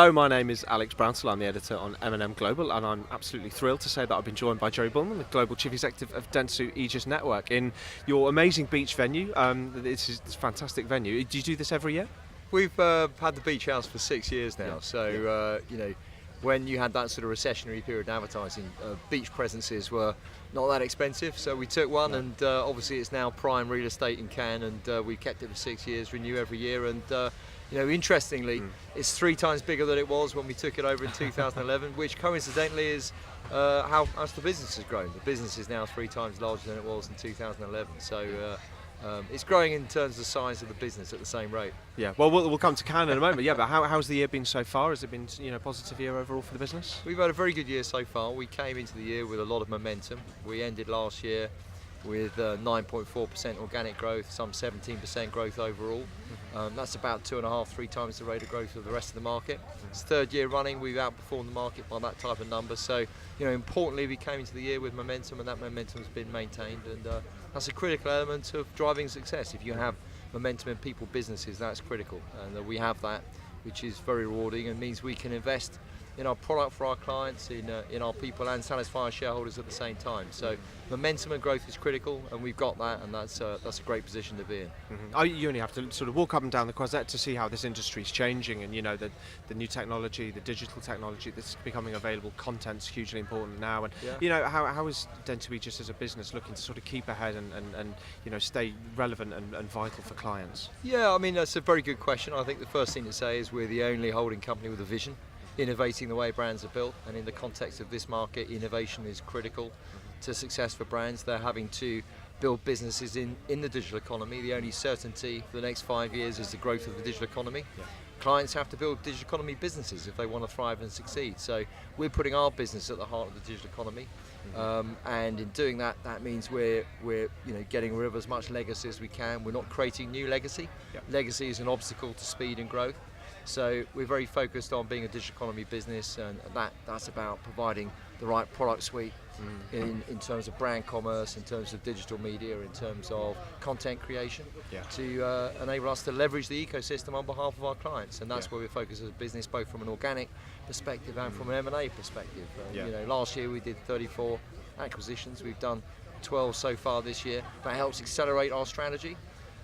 Hello, my name is Alex Brownsell. I'm the editor on M&M Global, and I'm absolutely thrilled to say that I've been joined by Jerry Buhlmann, the Global Chief Executive of Dentsu Aegis Network, in your amazing beach venue. This is a fantastic venue. Do you do this every year? We've had the beach house for 6 years now, when you had that sort of recessionary period in advertising, beach presences were not that expensive, so we took one, and obviously it's now prime real estate in Cannes, and we kept it for 6 years, renew every year, and interestingly, it's 3 times bigger than it was when we took it over in 2011, which coincidentally is how as the business has grown. The business is now 3 times larger than it was in 2011, so it's growing in terms of the size of the business at the same rate. Yeah, well, we'll come to Cannes in a moment. Yeah, but how's the year been so far? Has it been a positive year overall for the business? We've had a very good year so far. We came into the year with a lot of momentum. We ended last year with 9.4% organic growth, some 17% growth overall. That's about 2.5-3 times the rate of growth of the rest of the market. It's the 3rd year running we've outperformed the market by that type of number. So, importantly, we came into the year with momentum, and that momentum has been maintained, and that's a critical element of driving success. If you have momentum in people businesses, that's critical, and we have that, which is very rewarding and means we can invest in our product for our clients, in our people, and satisfy our shareholders at the same time. So momentum and growth is critical, and we've got that, and that's a great position to be in. You only have to sort of walk up and down the Croisette to see how this industry is changing, and the new technology, the digital technology that's becoming available. Content's hugely important now, and how is Dentsu Aegis as a business looking to sort of keep ahead and stay relevant and vital for clients? Yeah, I mean, that's a very good question. I think the first thing to say is we're the only holding company with a vision, innovating the way brands are built, and in the context of this market, innovation is critical to success for brands. They're having to build businesses in the digital economy. The only certainty for the next 5 years is the growth of the digital economy. Clients have to build digital economy businesses if they want to thrive and succeed. So we're putting our business at the heart of the digital economy, and in doing that, that means we're getting rid of as much legacy as we can. We're not creating new legacy. Legacy is an obstacle to speed and growth. So we're very focused on being a digital economy business, and that's about providing the right product suite in terms of brand commerce, in terms of digital media, in terms of content creation, to enable us to leverage the ecosystem on behalf of our clients. And that's where we're focused as a business, both from an organic perspective and from an M&A perspective. Last year we did 34 acquisitions. We've done 12 so far this year. That helps accelerate our strategy.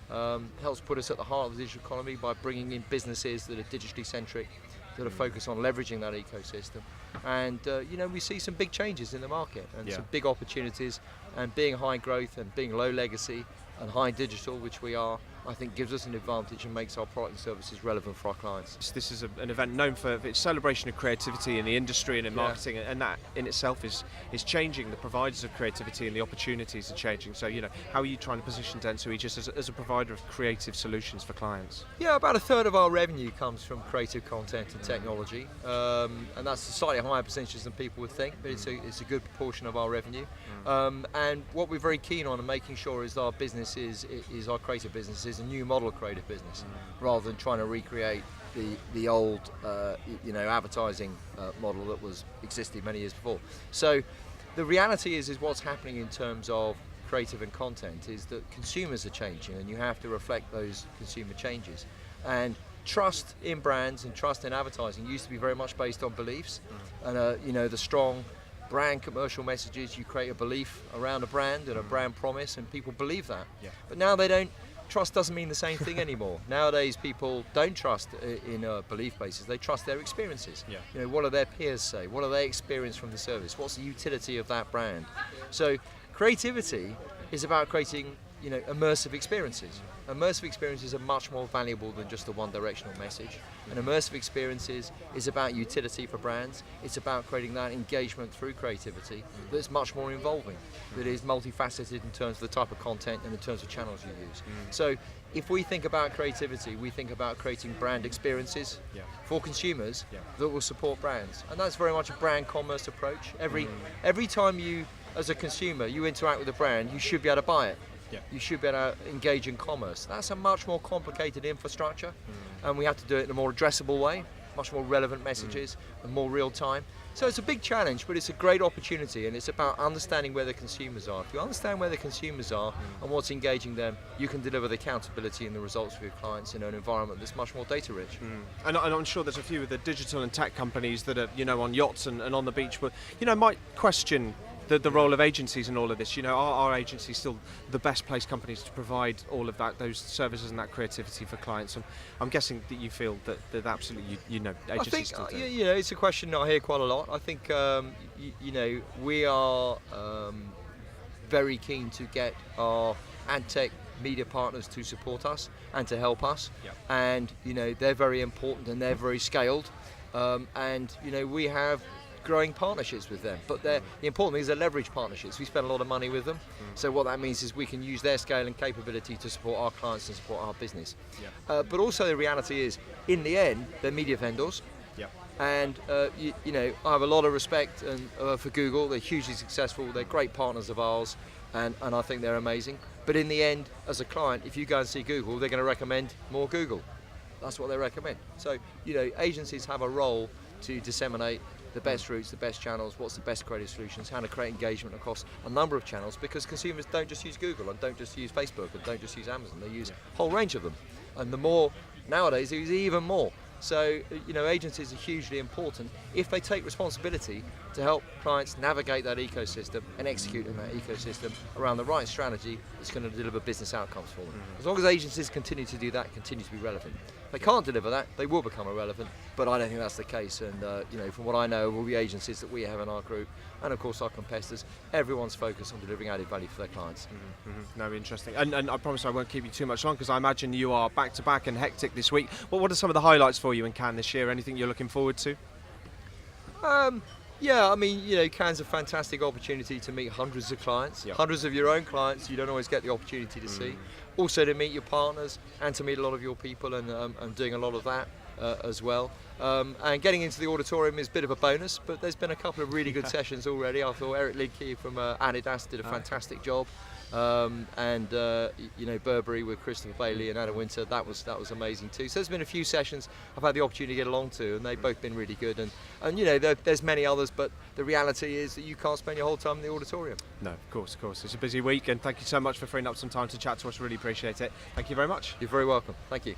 Helps put us at the heart of the digital economy by bringing in businesses that are digitally centric, that are focused on leveraging that ecosystem. And we see some big changes in the market and some big opportunities, and being high growth and being low legacy and high digital, which we are, I think gives us an advantage and makes our product and services relevant for our clients. This is an event known for its celebration of creativity in the industry and in marketing, and that in itself is changing. The providers of creativity and the opportunities are changing. So, how are you trying to position Dentsu Aegis as a provider of creative solutions for clients? Yeah, about 1/3 of our revenue comes from creative content and technology, and that's a slightly higher percentage than people would think, but it's a good proportion of our revenue. And what we're very keen on and making sure is our business is our creative business is a new model of creative business, rather than trying to recreate the old advertising model that was existed many years before. So the reality is what's happening in terms of creative and content is that consumers are changing, and you have to reflect those consumer changes. And trust in brands and trust in advertising used to be very much based on beliefs, and the strong brand commercial messages. You create a belief around a brand and a brand promise, and people believe that. But now they don't. Trust doesn't mean the same thing anymore. Nowadays, people don't trust in a belief basis. They trust their experiences. What do their peers say? What do they experience from the service? What's the utility of that brand? So creativity is about creating immersive experiences. Immersive experiences are much more valuable than just a one-directional message. And immersive experiences is about utility for brands. It's about creating that engagement through creativity that's much more involving, that is multifaceted in terms of the type of content and in terms of channels you use. So if we think about creativity, we think about creating brand experiences for consumers that will support brands. And that's very much a brand commerce approach. Every time you, as a consumer, you interact with a brand, you should be able to buy it. You should be able to engage in commerce. That's a much more complicated infrastructure, and we have to do it in a more addressable way, much more relevant messages and more real time. So it's a big challenge, but it's a great opportunity, and it's about understanding where the consumers are. If you understand where the consumers are and what's engaging them, you can deliver the accountability and the results for your clients in an environment that's much more data rich. And I'm sure there's a few of the digital and tech companies that are, on yachts and on the beach, but, might question the role of agencies in all of this. Are agencies still the best placed companies to provide all of those services and that creativity for clients? And I'm guessing that you feel that absolutely, agencies still do. It's a question I hear quite a lot. I think, we are very keen to get our ad tech media partners to support us and to help us. Yep. And, they're very important and they're very scaled. And, we have growing partnerships with them, but the important thing is they're leverage partnerships. We spend a lot of money with them, so what that means is we can use their scale and capability to support our clients and support our business. But also the reality is, in the end, they're media vendors. And I have a lot of respect for Google. They're hugely successful, they're great partners of ours, and I think they're amazing. But in the end, as a client, if you go and see Google, they're going to recommend more Google. That's what they recommend. So agencies have a role to disseminate the best routes, the best channels, what's the best creative solutions, how to create engagement across a number of channels, because consumers don't just use Google and don't just use Facebook and don't just use Amazon, they use a whole range of them. And the more, nowadays, they use even more. So, agencies are hugely important if they take responsibility to help clients navigate that ecosystem and execute in that ecosystem around the right strategy that's going to deliver business outcomes for them. As long as agencies continue to do that, continue to be relevant. If they can't deliver that, they will become irrelevant, but I don't think that's the case. And, from what I know of all the agencies that we have in our group, and of course our competitors, everyone's focused on delivering added value for their clients. No, interesting. And I promise I won't keep you too much long, because I imagine you are back to back and hectic this week. Well, what are some of the highlights for you in Cannes this year? Anything you're looking forward to? Cannes a fantastic opportunity to meet hundreds of clients, hundreds of your own clients you don't always get the opportunity to see. Also to meet your partners and to meet a lot of your people, and doing a lot of that as well. And getting into the auditorium is a bit of a bonus, but there's been a couple of really good sessions already. I thought Eric Lidke from Adidas did a fantastic job. Burberry with Christopher Bailey and Anna Winter, that was amazing too. So there's been a few sessions I've had the opportunity to get along to, and they've both been really good. And there's many others, but the reality is that you can't spend your whole time in the auditorium. No, of course. It's a busy week, and thank you so much for freeing up some time to chat to us. Really appreciate it. Thank you very much. You're very welcome. Thank you.